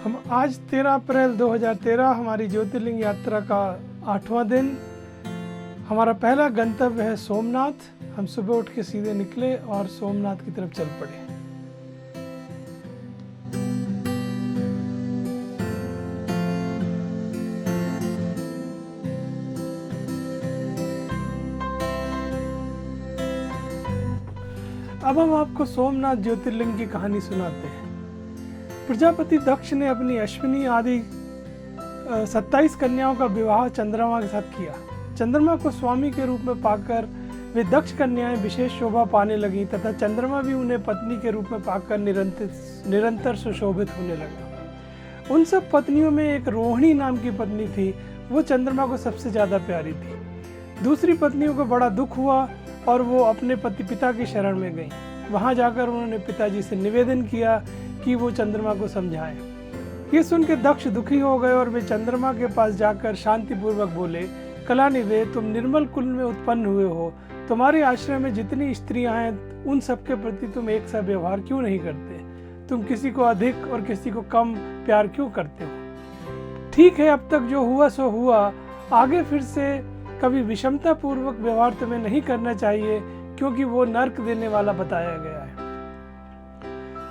हम आज 13 अप्रैल 2013 हमारी ज्योतिर्लिंग यात्रा का 8वां दिन। हमारा पहला गंतव्य है सोमनाथ। हम सुबह उठ के सीधे निकले और सोमनाथ की तरफ चल पड़े। अब हम आपको सोमनाथ ज्योतिर्लिंग की कहानी सुनाते हैं। प्रजापति दक्ष ने अपनी अश्विनी आदि 27 कन्याओं का विवाह चंद्रमा के साथ किया। चंद्रमा को स्वामी के रूप में पाकर वे दक्ष कन्याएं विशेष शोभा पाने लगी तथा चंद्रमा भी उन्हें पत्नी के रूप में पाकर निरंतर सुशोभित होने लगा। उन सब पत्नियों में एक रोहिणी नाम की पत्नी थी। वो चंद्रमा को सबसे ज्यादा प्यारी थी। दूसरी पत्नियों को बड़ा दुख हुआ और वो अपने पिता की शरण में गई। वहां जाकर उन्होंने पिताजी से निवेदन किया कि वो चंद्रमा को समझाएं। ये सुन के दक्ष दुखी हो गए और वे चंद्रमा के पास जाकर शांतिपूर्वक बोले, कलानिधे, तुम निर्मल कुल में उत्पन्न हुए हो। तुम्हारे आश्रम में जितनी स्त्रियां हैं उन सबके प्रति तुम एक सा व्यवहार क्यों नहीं करते? तुम किसी को अधिक और किसी को कम प्यार क्यों करते हो? ठीक है, अब तक जो हुआ सो हुआ। आगे फिर से कभी विषमता पूर्वक व्यवहार तुम्हें नहीं करना चाहिए, क्योंकि वो नर्क देने वाला बताया गया है।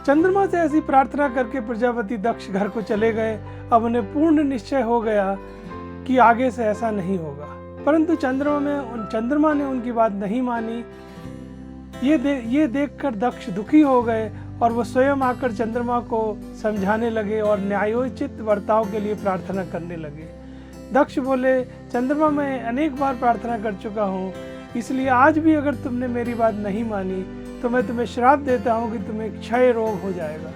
चंद्रमा से ऐसी प्रार्थना करके प्रजापति दक्ष घर को चले गए। अब उन्हें पूर्ण निश्चय हो गया कि आगे से ऐसा नहीं होगा, परंतु चंद्रमा ने उनकी बात नहीं मानी। ये देखकर दक्ष दुखी हो गए और वो स्वयं आकर चंद्रमा को समझाने लगे और न्यायोचित बर्ताव के लिए प्रार्थना करने लगे। दक्ष बोले, चंद्रमा, मैं अनेक बार प्रार्थना कर चुका हूँ, इसलिए आज भी अगर तुमने मेरी बात नहीं मानी तो मैं तुम्हें श्राप देता हूँ कि तुम्हें क्षय रोग हो जाएगा।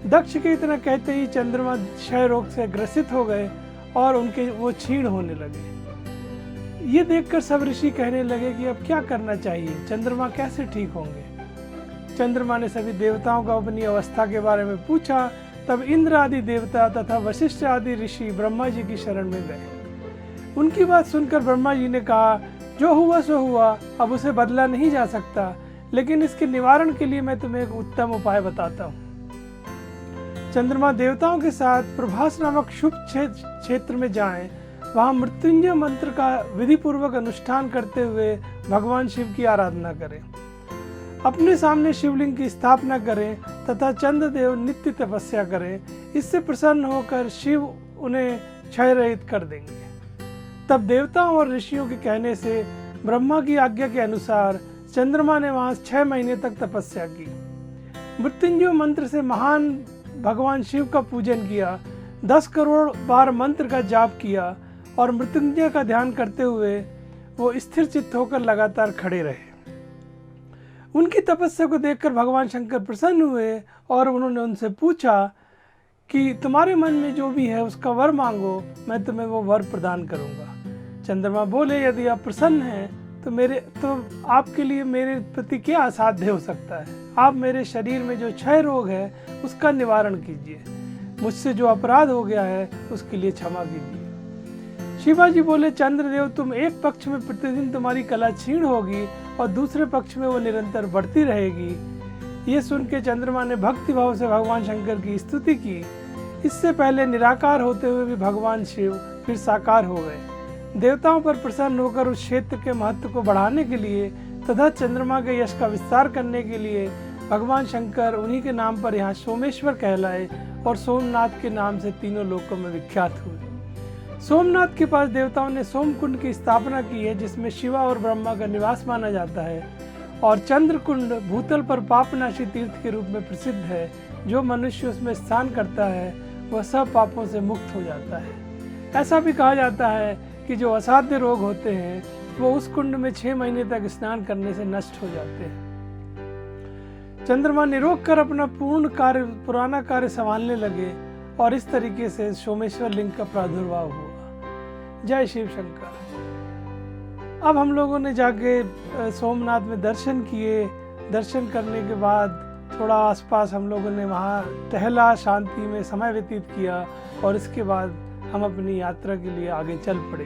दक्ष के इतना कहते ही चंद्रमा क्षय रोग से ग्रसित हो गए और वो क्षीण होने लगे। ये देखकर सब ऋषि कहने लगे कि अब क्या करना चाहिए, चंद्रमा कैसे ठीक होंगे? चंद्रमा ने सभी देवताओं को अपनी अवस्था के बारे में पूछा। तब इंद्र आदि देवता तथा वशिष्ठ आदि ऋषि ब्रह्मा जी की शरण में गए। उनकी बात सुनकर ब्रह्मा जी ने कहा, जो हुआ सो हुआ, अब उसे बदला नहीं जा सकता, लेकिन इसके निवारण के लिए मैं तुम्हें एक उत्तम उपाय बताता हूँ। चंद्रमा देवताओं के साथ प्रभास नामक शुभ क्षेत्र में जाएं। वहां मृत्युंजय मंत्र का विधि पूर्वक अनुष्ठान करते हुए भगवान शिव की आराधना करें। अपने सामने शिवलिंग की स्थापना करें तथा चंद्रदेव नित्य तपस्या करें। इससे प्रसन्न होकर शिव उन्हें क्षय रहित कर देंगे। तब देवताओं और ऋषियों के कहने से ब्रह्मा की आज्ञा के अनुसार चंद्रमा ने वहां 6 महीने तक तपस्या की। मृत्युंजय मंत्र से महान भगवान शिव का पूजन किया। 10 करोड़ बार मंत्र का जाप किया और मृत्युंजय का ध्यान करते हुए वो स्थिर चित्त होकर लगातार खड़े रहे। उनकी तपस्या को देखकर भगवान शंकर प्रसन्न हुए और उन्होंने उनसे पूछा कि तुम्हारे मन में जो भी है उसका वर मांगो, मैं तुम्हें वो वर प्रदान करूंगा। चंद्रमा बोले, यदि आप प्रसन्न हैं तो आपके लिए मेरे प्रति क्या असाध्य हो सकता है? आप मेरे शरीर में जो क्षय रोग है उसका निवारण कीजिए। मुझसे जो अपराध हो गया है उसके लिए क्षमा कीजिए। शिवाजी बोले, चंद्रदेव, तुम एक पक्ष में प्रतिदिन तुम्हारी कला क्षीण होगी और दूसरे पक्ष में वो निरंतर बढ़ती रहेगी। ये सुन के चंद्रमा ने भक्ति भाव से भगवान शंकर की स्तुति की। इससे पहले निराकार होते हुए भी भगवान शिव फिर साकार हो गए। देवताओं पर प्रसन्न होकर उस क्षेत्र के महत्व को बढ़ाने के लिए तथा चंद्रमा के यश का विस्तार करने के लिए भगवान शंकर उन्हीं के नाम पर यहाँ सोमेश्वर कहलाए और सोमनाथ के नाम से तीनों लोकों में विख्यात हुए। सोमनाथ के पास देवताओं ने सोमकुंड की स्थापना की है, जिसमें शिवा और ब्रह्मा का निवास माना जाता है। और चंद्रकुंड भूतल पर पापनाशी तीर्थ के रूप में प्रसिद्ध है। जो मनुष्य उसमें स्नान करता है वह सब पापों से मुक्त हो जाता है। ऐसा भी कहा जाता है कि जो असाध्य रोग होते हैं वो उस कुंड में 6 महीने तक स्नान करने से नष्ट हो जाते हैं। चंद्रमा निरोग कर अपना पुराना कार्य संभालने लगे और इस तरीके से सोमेश्वर लिंग का प्रादुर्भाव हुआ। जय शिव शंकर। अब हम लोगों ने जाके सोमनाथ में दर्शन किए। दर्शन करने के बाद थोड़ा आसपास हम लोगों ने वहाँ टहला, शांति में समय व्यतीत किया और इसके बाद हम अपनी यात्रा के लिए आगे चल पड़े।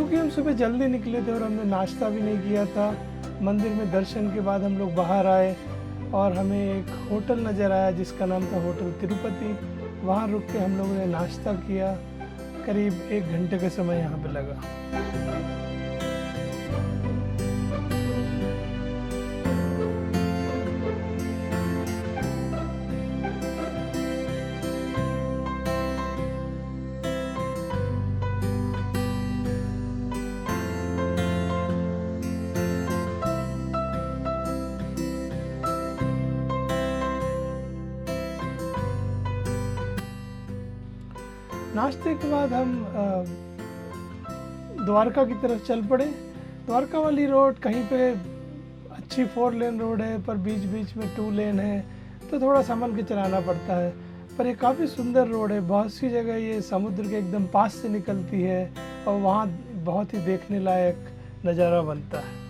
क्योंकि हम सुबह जल्दी निकले थे और हमने नाश्ता भी नहीं किया था। मंदिर में दर्शन के बाद हम लोग बाहर आए और हमें एक होटल नज़र आया जिसका नाम था होटल तिरुपति। वहाँ रुक के हम लोगों ने नाश्ता किया। करीब 1 घंटे का समय यहाँ पे लगा। नाश्ते के बाद हम द्वारका की तरफ चल पड़े। द्वारका वाली रोड कहीं पे अच्छी 4 लेन रोड है, पर बीच बीच में 2 लेन है, तो थोड़ा संभल के चलाना पड़ता है। पर ये काफ़ी सुंदर रोड है। बहुत सी जगह ये समुद्र के एकदम पास से निकलती है और वहाँ बहुत ही देखने लायक नज़ारा बनता है।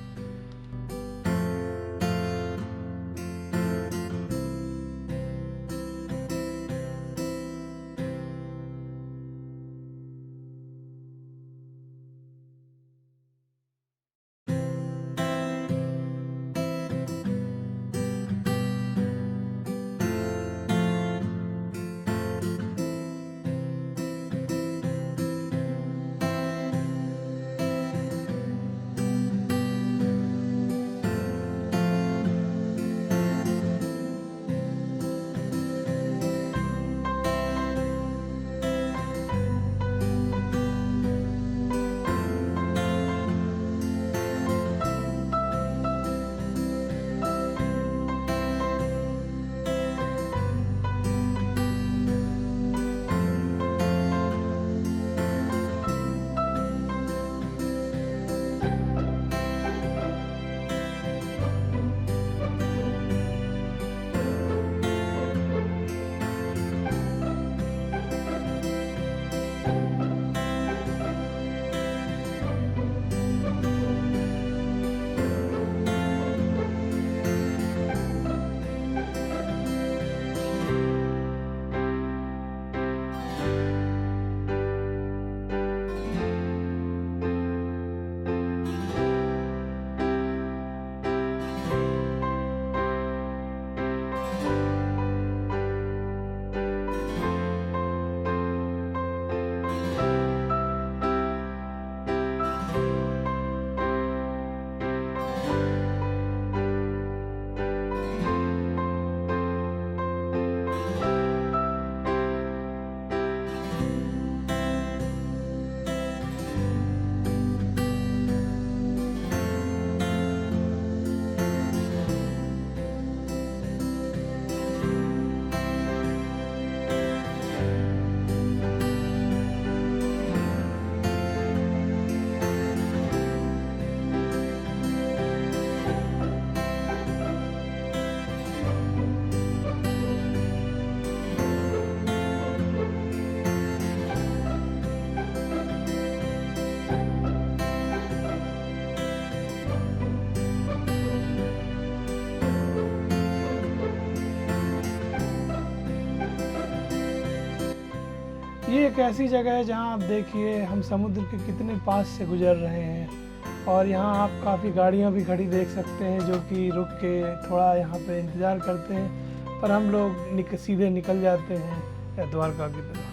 ये एक ऐसी जगह है जहाँ आप देखिए हम समुद्र के कितने पास से गुजर रहे हैं और यहाँ आप काफ़ी गाड़ियाँ भी खड़ी देख सकते हैं जो कि रुक के थोड़ा यहाँ पे इंतज़ार करते हैं, पर हम लोग सीधे निकल जाते हैं द्वारका की तरफ।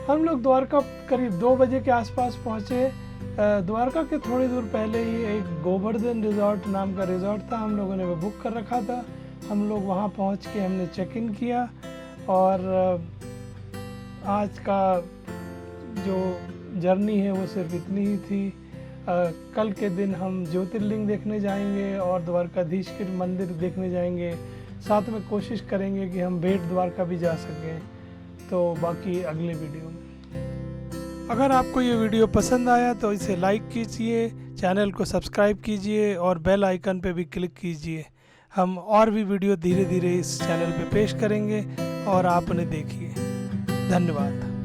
हम लोग द्वारका करीब 2 बजे के आसपास पहुँचे। द्वारका के थोड़ी दूर पहले ही एक गोवर्धन रिजॉर्ट नाम का रिजॉर्ट था, हम लोगों ने वो बुक कर रखा था। हम लोग वहाँ पहुँच के हमने चेक इन किया और आज का जो जर्नी है वो सिर्फ इतनी ही थी। कल के दिन हम ज्योतिर्लिंग देखने जाएंगे और द्वारकाधीश के मंदिर देखने जाएंगे। साथ में कोशिश करेंगे कि हम बेट द्वारका भी जा सकें। तो बाकी अगले वीडियो में। अगर आपको ये वीडियो पसंद आया तो इसे लाइक कीजिए, चैनल को सब्सक्राइब कीजिए और बेल आइकन पे भी क्लिक कीजिए। हम और भी वीडियो धीरे धीरे इस चैनल पे पेश करेंगे और आप उन्हें देखिए। धन्यवाद।